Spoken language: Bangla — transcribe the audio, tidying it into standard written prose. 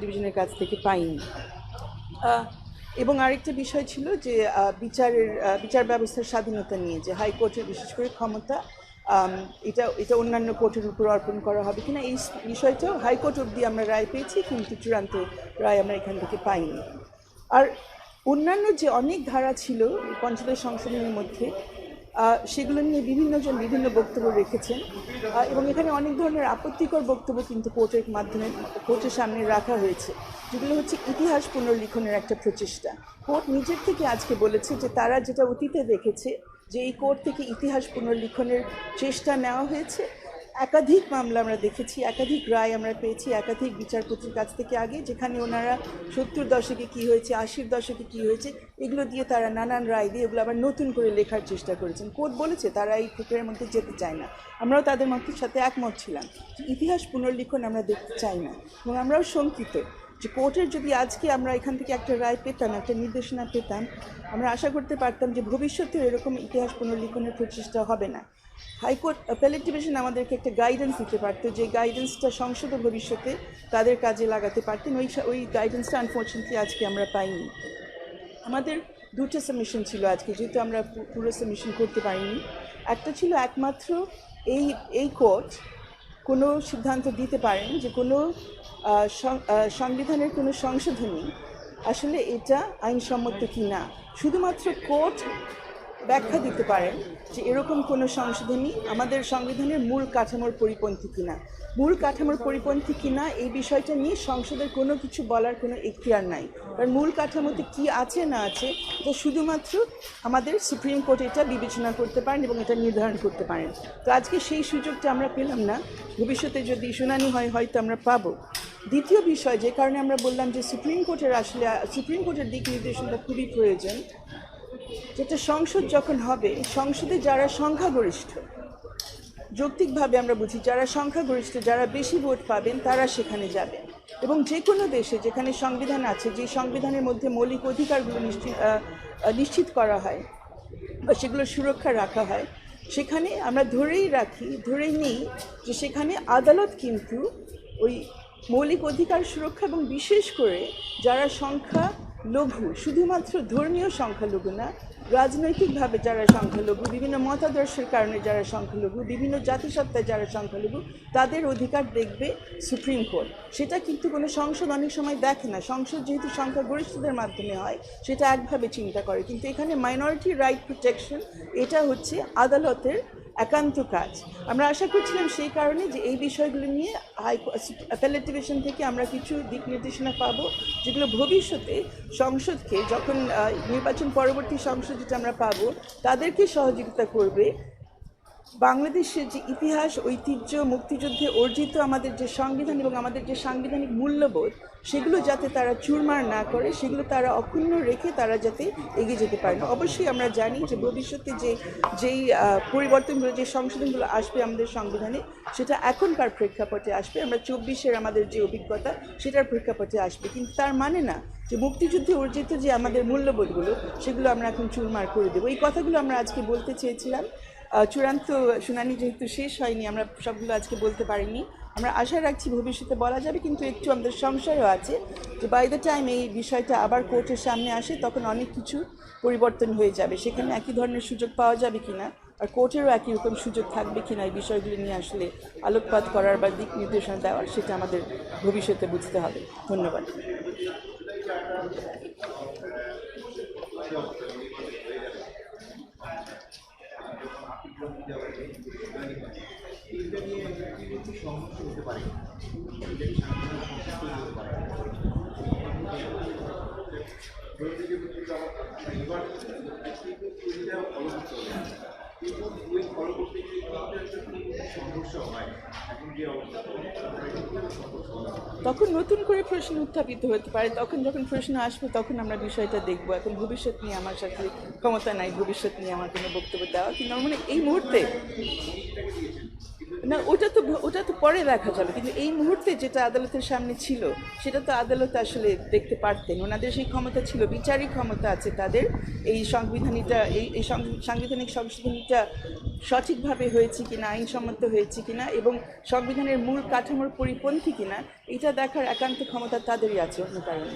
ডিভিশনের কাছ থেকে পাইনি। এবং আরেকটা বিষয় ছিল যে বিচার ব্যবস্থার স্বাধীনতা নিয়ে, যে হাইকোর্টের বিশেষ করে ক্ষমতা এটা অন্যান্য কোর্টের উপর অর্পণ করা হবে কিনা, এই বিষয়টাও হাইকোর্ট অবধি আমরা রায় পেয়েছি, কিন্তু চূড়ান্ত রায় আমরা এখান থেকে পাইনি। আর অন্যান্য যে অনেক ধারা ছিল পঞ্চদশ সংশোধনীর মধ্যে, সেগুলো নিয়ে বিভিন্নজন বিভিন্ন বক্তব্য রেখেছেন, এবং এখানে অনেক ধরনের আপত্তিকর বক্তব্য কিন্তু কোর্টের সামনে রাখা হয়েছে, যেগুলো হচ্ছে ইতিহাস পুনর্লিখনের একটা প্রচেষ্টা। কোর্ট নিজের থেকে আজকে বলেছে যে তারা যেটা অতীতে দেখেছে যে এই কোর্ট থেকে ইতিহাস পুনর্লিখনের চেষ্টা নেওয়া হয়েছে। একাধিক মামলা আমরা দেখেছি, একাধিক রায় আমরা পেয়েছি একাধিক বিচারপতির কাছ থেকে আগে, যেখানে ওনারা 70 দশকে কী হয়েছে, 80 দশকে কী হয়েছে, এগুলো দিয়ে তারা নানান রায় দিয়ে এগুলো আবার নতুন করে লেখার চেষ্টা করেছেন। কোর্ট বলেছে তারা এই প্রক্রিয়ার মধ্যে যেতে চায় না। আমরাও তাদের সাথে একমত ছিলাম যে ইতিহাস পুনর্লিখন আমরা দেখতে চাই না, এবং আমরাও শঙ্কিত যে কোর্টের যদি আজকে আমরা এখান থেকে একটা রায় পেতাম, একটা নির্দেশনা পেতাম, আমরা আশা করতে পারতাম যে ভবিষ্যতে এরকম ইতিহাস পুনর্লিখনের প্রচেষ্টা হবে না। হাইকোর্ট অ্যাপেলেট ডিভিশন আমাদেরকে একটা গাইডেন্স দিতে পারতো, যে গাইডেন্সটা সংসদে ভবিষ্যতে তাদের কাজে লাগাতে পারতেন। ওই গাইডেন্সটা আনফর্চুনেটলি আজকে আমরা পাইনি। আমাদের দুটো সাবমিশন ছিল আজকে, যেহেতু আমরা পুরো সাবমিশন করতে পারিনি। একটা ছিল একমাত্র এই কোর্ট কোনো সিদ্ধান্ত দিতে পারেন যে কোনো সংবিধানের কোনো সংশোধনী আসলে এটা আইনসম্মত কি না। শুধুমাত্র কোর্ট ব্যাখ্যা দিতে পারেন যে এরকম কোনো সংশোধনী আমাদের সংবিধানের মূল কাঠামোর পরিপন্থী কিনা। মূল কাঠামোর পরিপন্থী কিনা এই বিষয়টা নিয়ে সংসদের কোনো কিছু বলার কোনো এখতিয়ার নাই, কারণ মূল কাঠামোতে কি আছে না আছে এটা শুধুমাত্র আমাদের সুপ্রিম কোর্ট এটা বিবেচনা করতে পারেন এবং এটা নির্ধারণ করতে পারেন। তো আজকে সেই সুযোগটা আমরা পেলাম না, ভবিষ্যতে যদি শুনানি হয় হয়তো আমরা পাবো। দ্বিতীয় বিষয় যে কারণে আমরা বললাম যে সুপ্রিম কোর্টের দিক নির্দেশনটা খুবই প্রয়োজন, যেটা সংসদ যখন হবে, সংসদে যারা সংখ্যাগরিষ্ঠ, যৌক্তিকভাবে আমরা বুঝি যারা সংখ্যাগরিষ্ঠ, যারা বেশি ভোট পাবেন তারা সেখানে যাবে। এবং যে কোনো দেশে যেখানে সংবিধান আছে, যে সংবিধানের মধ্যে মৌলিক অধিকারগুলো নিশ্চিত করা হয় বা সেগুলো সুরক্ষা রাখা হয়, সেখানে আমরা ধরেই নিই যে সেখানে আদালত কিন্তু ওই মৌলিক অধিকার সুরক্ষা এবং বিশেষ করে যারা সংখ্যালঘু, শুধুমাত্র ধর্মীয় সংখ্যালঘু না, রাজনৈতিকভাবে যারা সংখ্যালঘু, বিভিন্ন মতাদর্শের কারণে যারা সংখ্যালঘু, বিভিন্ন জাতিসত্তায় যারা সংখ্যালঘু, তাদের অধিকার দেখবে সুপ্রিম কোর্ট। সেটা কিন্তু কোনো সংসদ অনেক সময় দেখে না। সংসদ যেহেতু সংখ্যাগরিষ্ঠদের মাধ্যমে হয় সেটা একভাবে চিন্তা করে, কিন্তু এখানে মাইনরিটি রাইট প্রোটেকশন এটা হচ্ছে আদালতের একান্ত কাজ। আমরা আশা করছিলাম সেই কারণে যে এই বিষয়গুলো নিয়ে অ্যাপেলেট ডিভিশন থেকে আমরা কিছু দিক নির্দেশনা পাবো, যেগুলো ভবিষ্যতে সংসদকে যখন নির্বাচন পরবর্তী সংসদ যেটা আমরা পাবো তাদেরকে সহযোগিতা করবে বাংলাদেশের যে ইতিহাস, ঐতিহ্য, মুক্তিযুদ্ধে অর্জিত আমাদের যে সংবিধান এবং আমাদের যে সাংবিধানিক মূল্যবোধ, সেগুলো যাতে তারা চুরমার না করে, সেগুলো তারা অক্ষুণ্ণ রেখে তারা যাতে এগিয়ে যেতে পারে। অবশ্যই আমরা জানি যে ভবিষ্যতে যেই পরিবর্তনগুলো, যে সংশোধনগুলো আসবে আমাদের সংবিধানে, সেটা এখনকার প্রেক্ষাপটে আসবে, আমরা 24-এর আমাদের যে অভিজ্ঞতা সেটার প্রেক্ষাপটে আসবে, কিন্তু তার মানে না যে মুক্তিযুদ্ধে অর্জিত যে আমাদের মূল্যবোধগুলো সেগুলো আমরা এখন চুরমার করে দেবো। এই কথাগুলো আমরা আজকে বলতে চেয়েছিলাম। চূড়ান্ত শুনানি যেহেতু শেষ হয়নি, আমরা সবগুলো আজকে বলতে পারিনি। আমরা আশা রাখছি ভবিষ্যতে বলা যাবে, কিন্তু একটু আমাদের সংশয়ও আছে যে বাই দ্য টাইম এই বিষয়টা আবার কোর্টের সামনে আসে তখন অনেক কিছু পরিবর্তন হয়ে যাবে, সেখানে একই ধরনের সুযোগ পাওয়া যাবে কিনা, আর কোর্টেরও একই রকম সুযোগ থাকবে কিনা এই বিষয়গুলি নিয়ে আসলে আলোকপাত করার বা দিক নির্দেশনা দেওয়ার, সেটা আমাদের ভবিষ্যতে বুঝতে হবে। ধন্যবাদ। তখন নতুন করে প্রশ্ন উত্থাপিত হতে পারে, তখন যখন প্রশ্ন আসবে তখন আমরা বিষয়টা দেখবো। এখন ভবিষ্যৎ নিয়ে আমার সাথে ক্ষমতা নাই ভবিষ্যৎ নিয়ে আমার কোনো বক্তব্য দেওয়া, কিন্তু আমার মনে এই মুহূর্তে না, ওটা তো পরে দেখা যাবে, কিন্তু এই মুহূর্তে যেটা আদালতের সামনে ছিল সেটা তো আদালত আসলে দেখতে পারতেন। ওনাদের সেই ক্ষমতা ছিল, বিচারিক ক্ষমতা আছে তাদের এই সাংবিধানিক সংশোধনীটা সংশোধনীটা সঠিকভাবে হয়েছে কিনা, আইনসম্মত হয়েছে কিনা এবং সংবিধানের মূল কাঠামোর পরিপন্থী কিনা এটা দেখার একান্ত ক্ষমতা তাদেরই আছে, অন্য কারণে।